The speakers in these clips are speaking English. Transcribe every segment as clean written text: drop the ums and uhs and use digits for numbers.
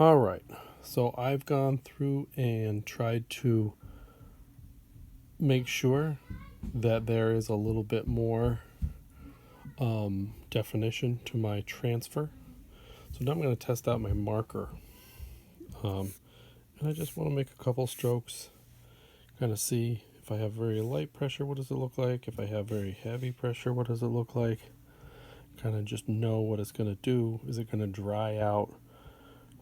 All right, so I've gone through and tried to make sure that there is a little bit more definition to my transfer. So now I'm going to test out my marker. And I just want to make a couple strokes, kind of see if I have very light pressure, what does it look like? If I have very heavy pressure, what does it look like? Kind of just know what it's going to do. Is it going to dry out?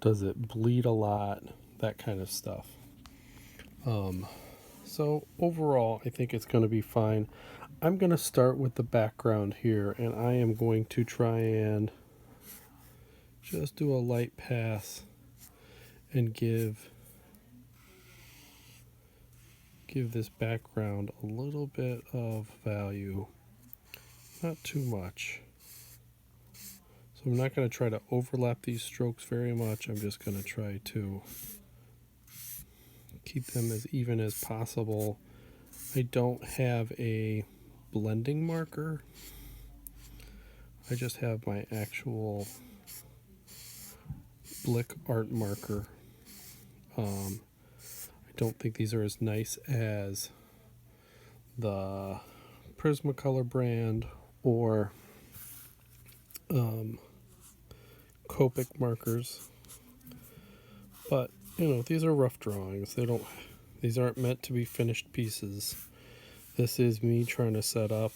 Does it bleed a lot? That kind of stuff. So overall, I think it's going to be fine. I'm going to start with the background here, and I am going to try and just do a light pass and give this background a little bit of value, not too much. So I'm not going to try to overlap these strokes very much. I'm just going to try to keep them as even as possible. I don't have a blending marker. I just have my actual Blick art marker. I don't think these are as nice as the Prismacolor brand or Copic markers, but these are rough drawings. These aren't meant to be finished pieces. This is me trying to set up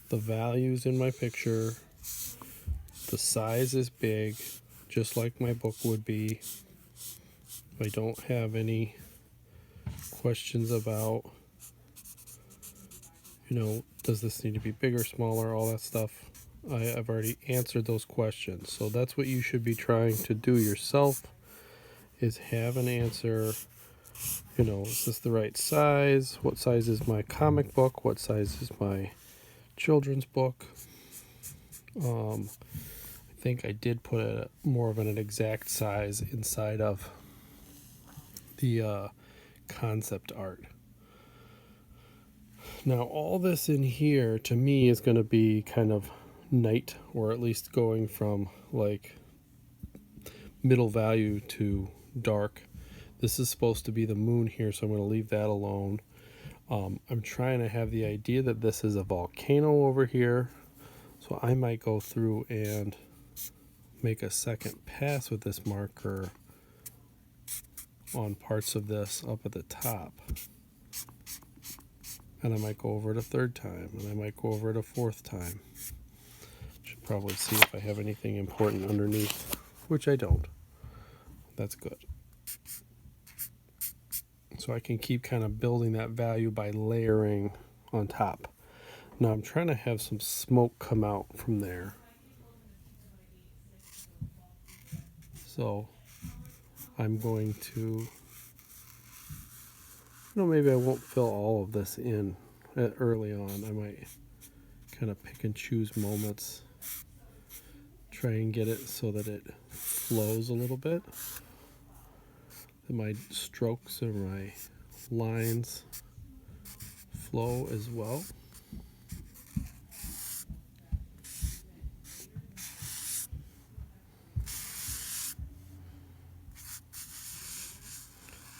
the values in my picture. The size is big, just like my book would be. I don't have any questions about, does this need to be bigger, smaller, all that stuff. I've already answered those questions. So that's what you should be trying to do yourself, is have an answer. Is this the right size? What size is my comic book? What size is my children's book? I think I did put more of an exact size inside of the concept art. Now all this in here to me is going to be kind of night, or at least going from like middle value to dark. This is supposed to be the moon here, so I'm going to leave that alone. I'm trying to have the idea that this is a volcano over here, so I might go through and make a second pass with this marker on parts of this up at the top. And I might go over it a third time, and I might go over it a fourth time. Should probably see if I have anything important underneath, which I don't. That's good. So I can keep kind of building that value by layering on top. Now I'm trying to have some smoke come out from there. So I'm going to, maybe I won't fill all of this in early on. I might kind of pick and choose moments, try and get it so that it flows a little bit. That my strokes or my lines flow as well.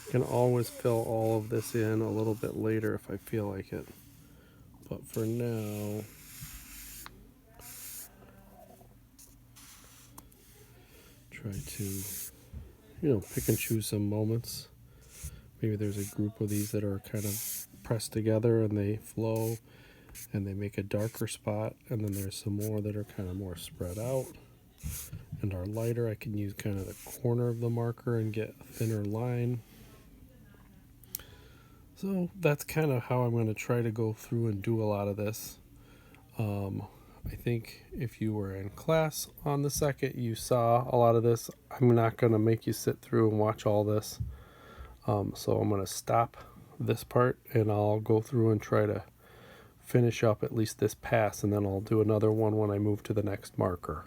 I can always fill all of this in a little bit later if I feel like it. But for now, try to, pick and choose some moments. Maybe there's a group of these that are kind of pressed together and they flow and they make a darker spot. And then there's some more that are kind of more spread out and are lighter. I can use kind of the corner of the marker and get a thinner line. So that's kind of how I'm going to try to go through and do a lot of this. I think if you were in class on the second, you saw a lot of this. I'm not going to make you sit through and watch all this. So I'm going to stop this part and I'll go through and try to finish up at least this pass, and then I'll do another one when I move to the next marker.